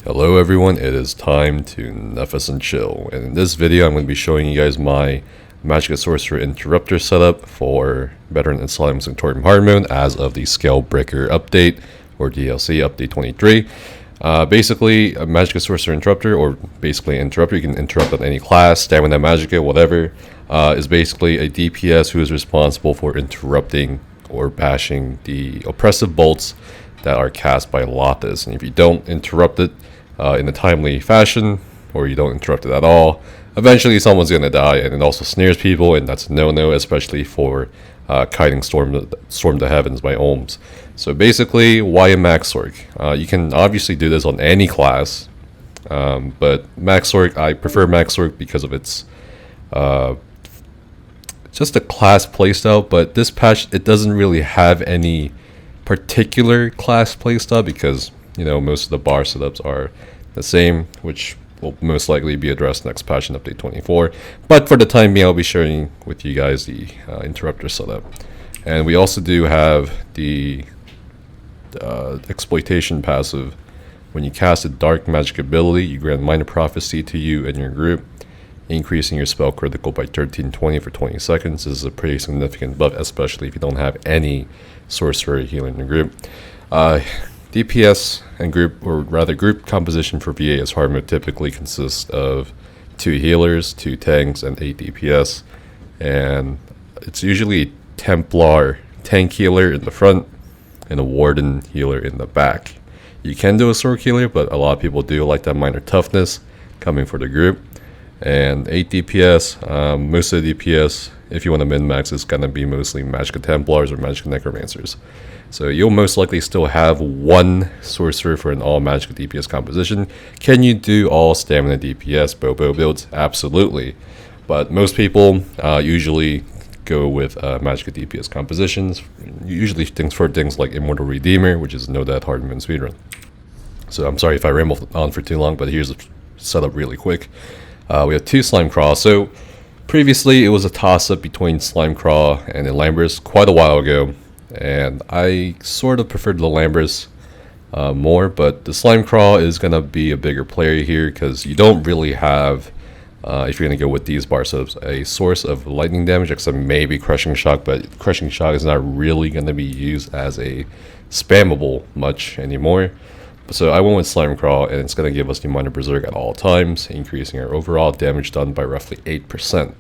Hello everyone, it is time to Nefus and chill, and in this video I'm going to be showing you guys my Magicka Sorcerer interrupter setup for Veteran and Slime Sanctorium Hard Mode as of the Scalebreaker update, or DLC update 23. Basically, a Magicka Sorcerer interrupter, or basically an interrupter, you can interrupt on any class, stamina, Magicka, whatever, is basically a DPS who is responsible for interrupting or bashing the oppressive bolts that are cast by Lotus. And if you don't interrupt it in a timely fashion, or you don't interrupt it at all, eventually someone's gonna die, and it also snares people, and that's no-no, especially for kiting Storm the Heavens by Ohms. So basically, why a Maxorc? You can obviously do this on any class, but Maxorc, I prefer Maxorc because of its just a class playstyle, but this patch, it doesn't really have any particular class playstyle because, you know, most of the bar setups are the same, which will most likely be addressed next patch in update 24. But for the time being, I'll be sharing with you guys the interrupter setup. And we also do have the exploitation passive. When you cast a dark magic ability, you grant minor prophecy to you and your group, increasing your spell critical by 1320 for 20 seconds. This is a pretty significant buff, especially if you don't have any sorcerer healing in your group. DPS and group, or rather group composition for vAS hard mode typically consists of 2 healers, 2 tanks, and 8 DPS. And it's usually a Templar tank healer in the front and a Warden healer in the back. You can do a sword healer, but a lot of people do like that minor toughness coming for the group. And 8 DPS, most of the DPS, if you want to min-max, is going to be mostly Magicka Templars or Magicka Necromancers. So you'll most likely still have 1 Sorcerer for an all Magicka DPS composition. Can you do all Stamina DPS Bobo builds? Absolutely. But most people usually go with Magicka DPS compositions, usually for things like Immortal Redeemer, which is no that hard in speedrun. So I'm sorry if I ramble on for too long, but here's the setup really quick. We have 2 Slimecraw. So previously it was a toss-up between Slimecraw and Elambris quite a while ago, and I sort of preferred the Elambris more, but the Slimecraw is going to be a bigger player here because you don't really have, if you're going to go with these bar setups, a source of lightning damage except maybe Crushing Shock, but Crushing Shock is not really going to be used as a spammable much anymore. So I went with Slimecraw, and it's going to give us the Minor Berserk at all times, increasing our overall damage done by roughly 8%.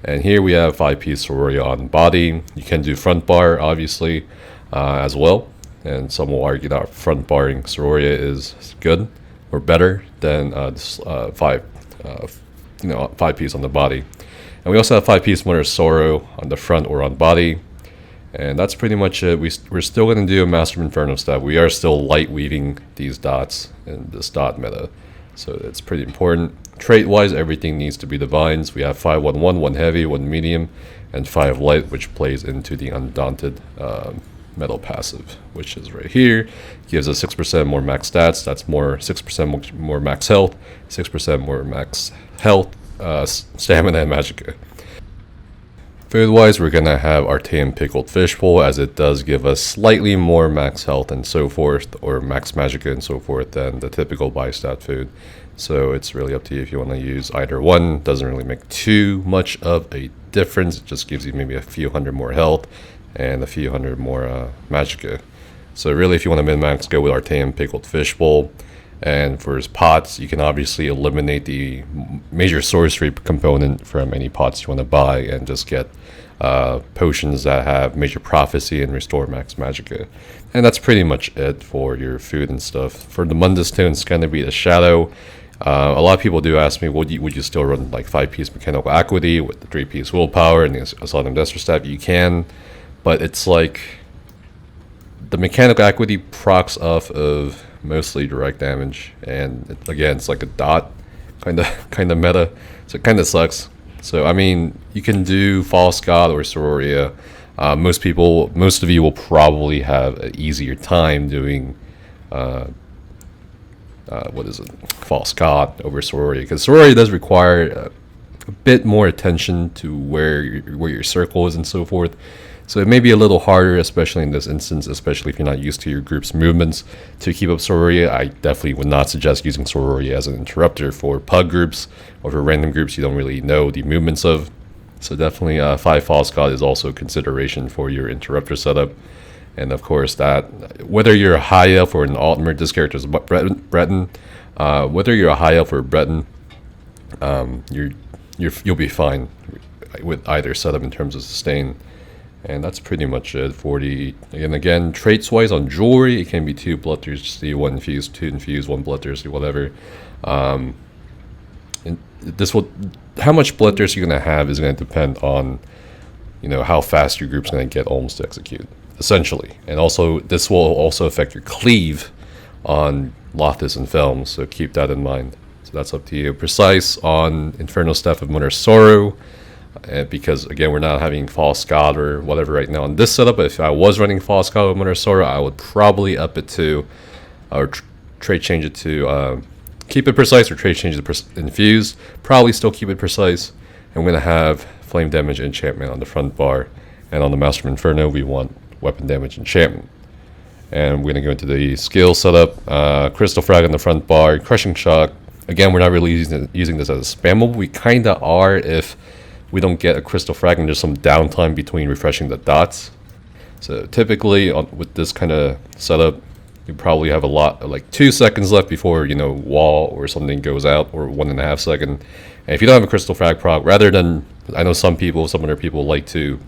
And here we have 5-piece Sororia on body. You can do front bar, obviously, as well. And some will argue that front barring Sororia is good or better than 5-piece on the body. And we also have 5-piece Mother Sorrow on the front or on body. And that's pretty much it. We're still going to do a Master of Inferno stuff. We are still light weaving these dots in this dot meta, so it's pretty important. Trait-wise, everything needs to be divines. We have 5-1-1, 1 heavy, 1 medium, and 5 light, which plays into the Undaunted metal passive, which is right here. Gives us 6% more max stats. That's 6% more max health, 6% more max health, stamina, and magicka. Food-wise, we're going to have Artean Pickled Fishbowl, as it does give us slightly more max health and so forth, or max magicka and so forth, than the typical buy-stat food. So it's really up to you if you want to use either one. Doesn't really make too much of a difference. It just gives you maybe a few hundred more health and a few hundred more magicka. So really, if you want to min-max, go with Artean Pickled Fishbowl. And for his pots, you can obviously eliminate the major sorcery component from any pots you want to buy and just get potions that have major prophecy and restore max magicka. And that's pretty much it for your food and stuff. For the Mundus Stone, it's going to be the Shadow. A lot of people do ask me, would you still run like 5-piece Mechanical Acuity with the 3-piece Willpower and the Assaulting Destro Staff? You can, but it's like the Mechanical Acuity procs off of mostly direct damage, and again, it's like a dot kind of meta, so it kind of sucks. So I mean, you can do False God or Sororia. Most of you will probably have an easier time doing False God over Sororia, because Sororia does require a bit more attention to where your circle is and so forth. So it may be a little harder, especially in this instance, especially if you're not used to your group's movements, to keep up Sororia. I definitely would not suggest using Sororia as an interrupter for pug groups or for random groups you don't really know the movements of. So definitely 5 False God is also a consideration for your interrupter setup. And of course, that whether you're a high elf or an alt, this character is Breton. Whether you're a high elf or a Breton, you'll be fine with either setup in terms of sustain. And that's pretty much it for the, again, traits wise on jewelry, it can be 2 bloodthirsty, 1 infused, 2 infused, 1 bloodthirsty, whatever. And this will, how much bloodthirst you're going to have is going to depend on, how fast your group's going to get alms to execute, essentially. And also, this will also affect your cleave on Lothis and Felms, so keep that in mind. So that's up to you. Precise on Infernal Staff of Mother's Sorrow, because again, we're not having False God or whatever right now on this setup, but if I was running False God of Mother's Sorrow, I would probably up it to, or trade change it to keep it precise, or trade change it to infused. Probably still keep it precise. And we're going to have Flame Damage Enchantment on the front bar, and on the Master of Inferno, we want Weapon Damage Enchantment. And we're going to go into the skill setup. Crystal Frag on the front bar, Crushing Shock. Again, we're not really using this as a spammable. We kind of are if we don't get a Crystal Frag and there's some downtime between refreshing the dots. So typically with this kind of setup, you probably have a lot, like 2 seconds left before, wall or something goes out, or 1.5 seconds. And if you don't have a Crystal Frag proc, rather than, I know some other people like to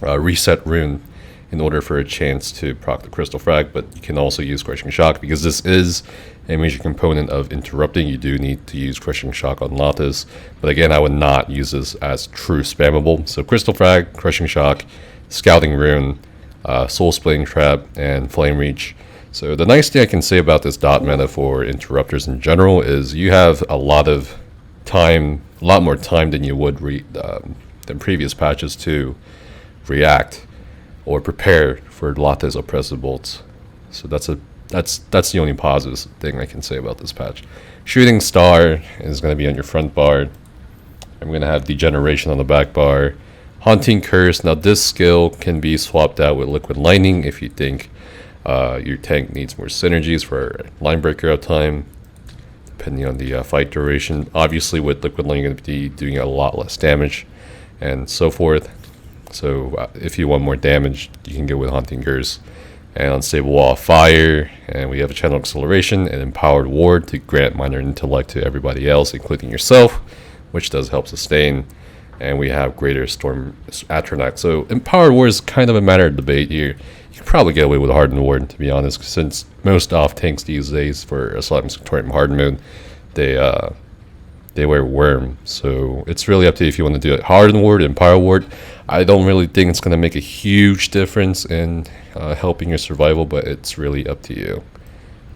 reset rune in order for a chance to proc the Crystal Frag, but you can also use Crushing Shock, because this is a major component of interrupting. You do need to use Crushing Shock on Lothis, but again, I would not use this as true spammable. So Crystal Frag, Crushing Shock, Scouting Rune, Soul Splitting Trap, and Flame Reach. So the nice thing I can say about this dot meta for interrupters in general is you have a lot of time, a lot more time than you would than previous patches to react or prepare for Lothis Oppressive Bolts. So that's the only positive thing I can say about this patch. Shooting Star is going to be on your front bar. I'm going to have Degeneration on the back bar. Haunting Curse. Now this skill can be swapped out with Liquid Lightning if you think your tank needs more synergies for line breaker out time, depending on the fight duration. Obviously with Liquid Lightning, you're going to be doing a lot less damage and so forth. So if you want more damage, you can go with Haunting Curse. And Unstable Wall of Fire, and we have a Channel Acceleration and Empowered Ward to grant minor intellect to everybody else, including yourself, which does help sustain. And we have Greater Storm Atronach. So Empowered Ward is kind of a matter of debate here. You can probably get away with Hardened Ward, to be honest, since most off tanks these days for Assault Inspectorium Hardened mode, they wear Worm. So it's really up to you if you want to do it. Hardened Ward, Empowered Ward, I don't really think it's going to make a huge difference in helping your survival, but it's really up to you.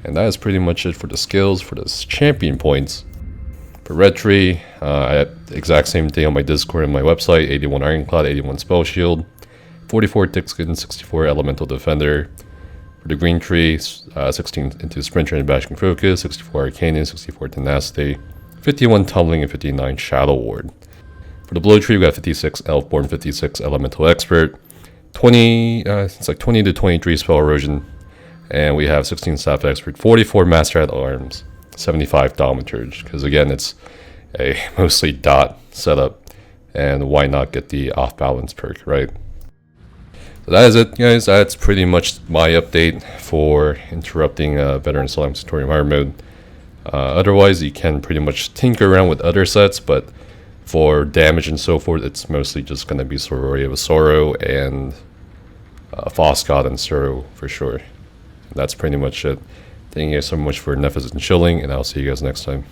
And that is pretty much it for the skills for this champion points. For Red Tree, I have the exact same thing on my Discord and my website: 81 Ironclad, 81 Spell Shield, 44 Thick Skin, 64 Elemental Defender. For the Green Tree, 16 into Sprint Train and Bashing Focus, 64 Arcanine, 64 Tenacity, 51 Tumbling, and 59 Shadow Ward. For the Blow Tree, we got 56 Elfborn, 56 Elemental Expert, 20 to 23 Spell Erosion, and we have 16 Staff Expert, 44 Master at Arms, 75 Thaumaturge, because again, it's a mostly dot setup, and why not get the Off Balance perk, right? So that is it, guys. That's pretty much my update for interrupting Veteran Assault Inspectorium Hard mode. Otherwise, you can pretty much tinker around with other sets, but for damage and so forth, it's mostly just going to be Sororia of Sorrow and False God and Sorrow for sure. And that's pretty much it. Thank you guys so much for Nephis and chilling, and I'll see you guys next time.